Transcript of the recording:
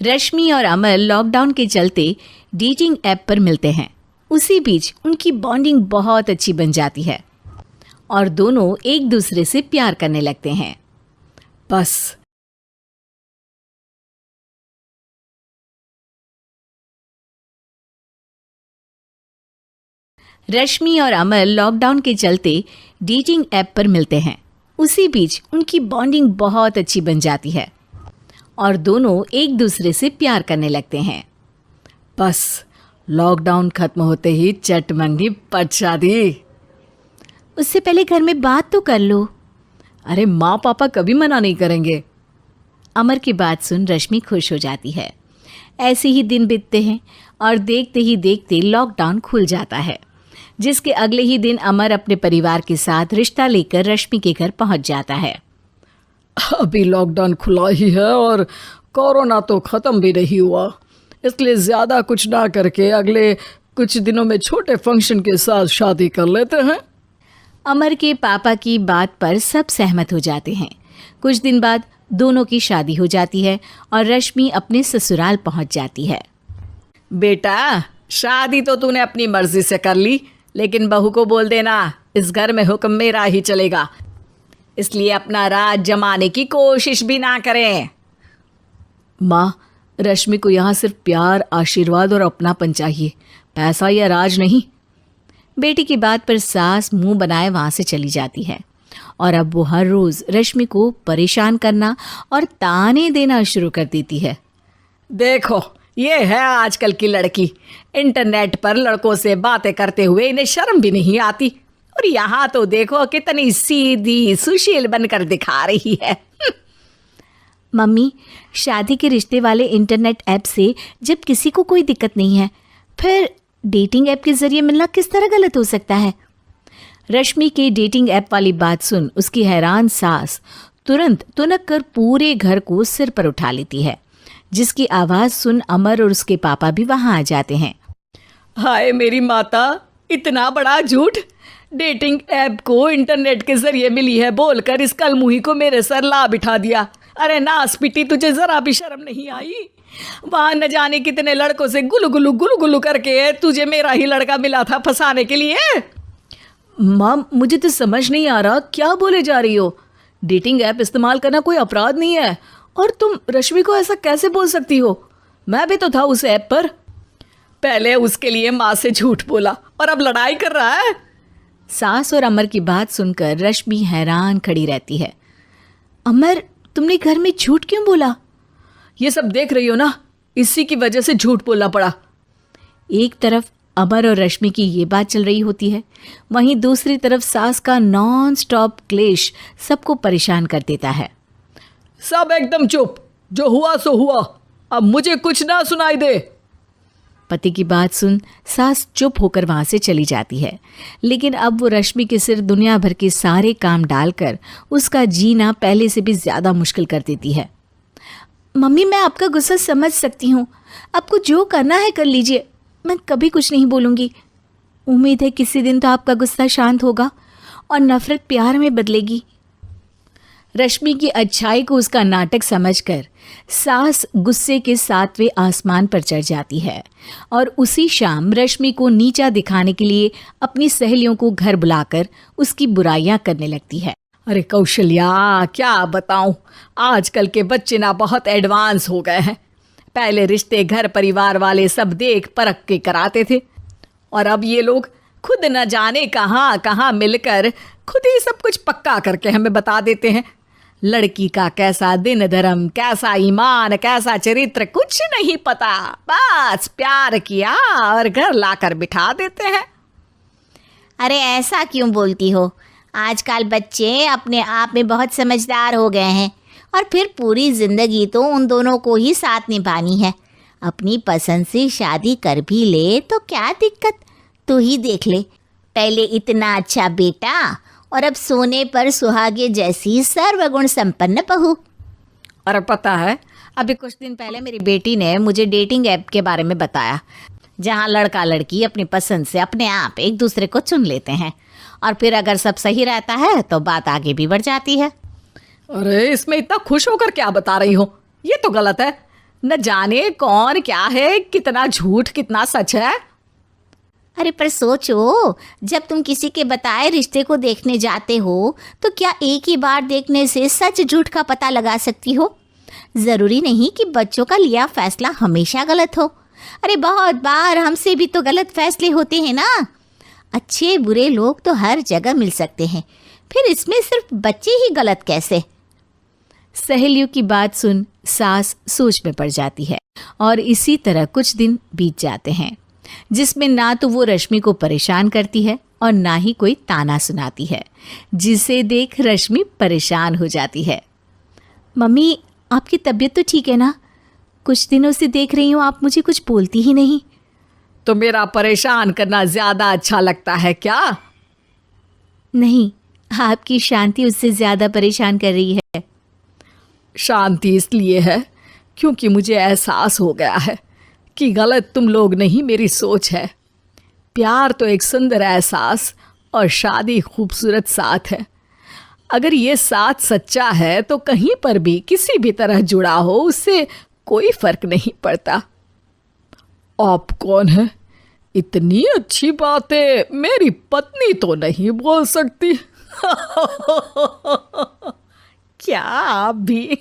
रश्मि और अमर लॉकडाउन के चलते डेटिंग ऐप पर मिलते हैं। उसी बीच उनकी बॉन्डिंग बहुत अच्छी बन जाती है और दोनों एक दूसरे से प्यार करने लगते हैं। बस रश्मि और अमर लॉकडाउन के चलते डेटिंग ऐप पर मिलते हैं। उसी बीच उनकी बॉन्डिंग बहुत अच्छी बन जाती है और दोनों एक दूसरे से प्यार करने लगते हैं। बस लॉकडाउन खत्म होते ही चट मंगी पट शादी। उससे पहले घर में बात तो कर लो। अरे माँ पापा कभी मना नहीं करेंगे। अमर की बात सुन रश्मि खुश हो जाती है। ऐसे ही दिन बीतते हैं और देखते ही देखते लॉकडाउन खुल जाता है, जिसके अगले ही दिन अमर अपने परिवार के साथ रिश्ता लेकर रश्मि के घर पहुंच जाता है। अभी लॉकडाउन खुला ही है और कोरोना तो ख़त्म भी नहीं हुआ, इसलिए ज़्यादा कुछ ना करके अगले कुछ दिनों में छोटे फंक्शन के साथ शादी कर लेते हैं। अमर के पापा की बात पर सब सहमत हो जाते हैं। कुछ दिन बाद दोनों की शादी हो जाती है और रश्मि अपने ससुराल पहुंच जाती है। बेटा, शादी तो तूने अपनी मर्जी से कर ली, लेकिन बहू को बोल देना इस घर में हुक्म मेरा ही चलेगा, इसलिए अपना राज जमाने की कोशिश भी ना करें। माँ, रश्मि को यहाँ सिर्फ प्यार, आशीर्वाद और अपनापन चाहिए, पैसा या राज नहीं। बेटी की बात पर सास मुंह बनाए वहाँ से चली जाती है और अब वो हर रोज़ रश्मि को परेशान करना और ताने देना शुरू कर देती है। देखो, ये है आजकल की लड़की, इंटरनेट पर लड़कों से बातें करते हुए इन्हें शर्म भी नहीं आती, और यहाँ तो देखो कितनी सीधी सुशील बनकर दिखा रही है। मम्मी, शादी के रिश्ते वाले इंटरनेट ऐप से जब किसी को कोई दिक्कत नहीं है, फिर डेटिंग ऐप के जरिए मिलना किस तरह गलत हो सकता है? रश्मि के डेटिंग ऐप वाली बात सुन उसकी हैरान सास तुरंत तुनक कर पूरे घर को सिर पर उठा लेती है, जिसकी आवाज़ सुन अमर और उसके पापा भी वहाँ आ जाते हैं। हाय मेरी माता, इतना बड़ा झूठ! डेटिंग ऐप को इंटरनेट के जरिए मिली है बोलकर इस कलमुही को मेरे सर ला बिठा दिया। अरे नास पिटी, तुझे जरा भी शर्म नहीं आई? वहाँ न जाने कितने लड़कों से गुलू गुलू करके तुझे मेरा ही लड़का मिला था फंसाने के लिए। माँ, मुझे तो समझ नहीं आ रहा क्या बोले जा रही हो। डेटिंग ऐप इस्तेमाल करना कोई अपराध नहीं है, और तुम रश्मि को ऐसा कैसे बोल सकती हो? मैं भी तो था उस ऐप पर। पहले उसके लिए माँ से झूठ बोला और अब लड़ाई कर रहा है। सास और अमर की बात सुनकर रश्मि हैरान खड़ी रहती है। अमर, तुमने घर में झूठ क्यों बोला? ये सब देख रही हो ना, इसी की वजह से झूठ बोलना पड़ा। एक तरफ अमर और रश्मि की ये बात चल रही होती है, वहीं दूसरी तरफ सास का नॉन स्टॉप क्लेश सबको परेशान कर देता है। सब एकदम चुप, जो हुआ सो हुआ, अब मुझे कुछ ना सुनाई दे। पति की बात सुन सास चुप होकर वहाँ से चली जाती है, लेकिन अब वो रश्मि के सिर दुनिया भर के सारे काम डालकर उसका जीना पहले से भी ज़्यादा मुश्किल कर देती है। मम्मी, मैं आपका गुस्सा समझ सकती हूँ, आपको जो करना है कर लीजिए, मैं कभी कुछ नहीं बोलूँगी। उम्मीद है किसी दिन तो आपका गुस्सा शांत होगा और नफ़रत प्यार में बदलेगी। रश्मि की अच्छाई को उसका नाटक समझकर सास गुस्से के 7वें आसमान पर चढ़ जाती है और उसी शाम रश्मि को नीचा दिखाने के लिए अपनी सहेलियों को घर बुलाकर उसकी बुराइयां करने लगती है। अरे कौशल्या, क्या बताऊं, आजकल के बच्चे ना बहुत एडवांस हो गए हैं। पहले रिश्ते घर परिवार वाले सब देख परख के कराते थे, और अब ये लोग खुद न जाने कहाँ कहाँ मिलकर खुद ही सब कुछ पक्का करके हमें बता देते हैं। लड़की का कैसा दिन धर्म, कैसा ईमान, कैसा चरित्र कुछ नहीं पता, बस प्यार किया और घर लाकर बिठा देते हैं। अरे ऐसा क्यों बोलती हो? आजकल बच्चे अपने आप में बहुत समझदार हो गए हैं, और फिर पूरी ज़िंदगी तो उन दोनों को ही साथ निभानी है। अपनी पसंद से शादी कर भी ले तो क्या दिक्कत? तू ही देख ले, पहले इतना अच्छा बेटा और अब सोने पर सुहागे जैसी सर्वगुण संपन्न बहू। और पता है, अभी कुछ दिन पहले मेरी बेटी ने मुझे डेटिंग ऐप के बारे में बताया, जहाँ लड़का लड़की अपनी पसंद से अपने आप एक दूसरे को चुन लेते हैं, और फिर अगर सब सही रहता है तो बात आगे भी बढ़ जाती है। अरे इसमें इतना खुश होकर क्या बता रही हो? ये तो गलत है। न जाने कौन क्या है, कितना झूठ कितना सच है। अरे पर सोचो, जब तुम किसी के बताए रिश्ते को देखने जाते हो तो क्या एक ही बार देखने से सच झूठ का पता लगा सकती हो? ज़रूरी नहीं कि बच्चों का लिया फैसला हमेशा गलत हो। अरे बहुत बार हमसे भी तो गलत फैसले होते हैं ना। अच्छे बुरे लोग तो हर जगह मिल सकते हैं, फिर इसमें सिर्फ बच्चे ही गलत कैसे? सहेलियों की बात सुन सास सोच में पड़ जाती है और इसी तरह कुछ दिन बीत जाते हैं, जिसमें ना तो वो रश्मि को परेशान करती है और ना ही कोई ताना सुनाती है, जिसे देख रश्मि परेशान हो जाती है। मम्मी, आपकी तबीयत तो ठीक है ना? कुछ दिनों से देख रही हूँ आप मुझे कुछ बोलती ही नहीं। तो मेरा परेशान करना ज्यादा अच्छा लगता है क्या? नहीं, आपकी शांति उससे ज्यादा परेशान कर रही है। शांति इसलिए है क्योंकि मुझे एहसास हो गया है कि गलत तुम लोग नहीं, मेरी सोच है। प्यार तो एक सुंदर एहसास और शादी खूबसूरत साथ है। अगर ये साथ सच्चा है तो कहीं पर भी किसी भी तरह जुड़ा हो, उससे कोई फर्क नहीं पड़ता। आप कौन है? इतनी अच्छी बातें मेरी पत्नी तो नहीं बोल सकती। क्या आप भी?